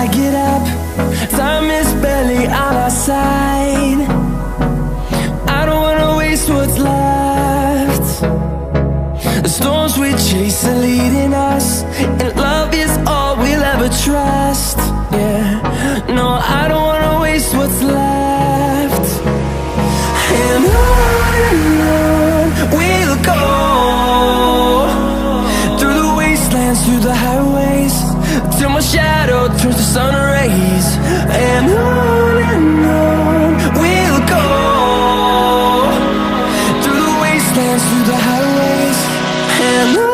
I get up, time is barely on our side. I don't wanna waste what's left. The storms we chase are leading us, and love is all we'll ever trust. Yeah, no, I don't wanna waste what's left. And on we'll go, through the wastelands, through the highways, till my shadow turns to sun rays. And on we'll go, through the wastelands, through the highways, and on.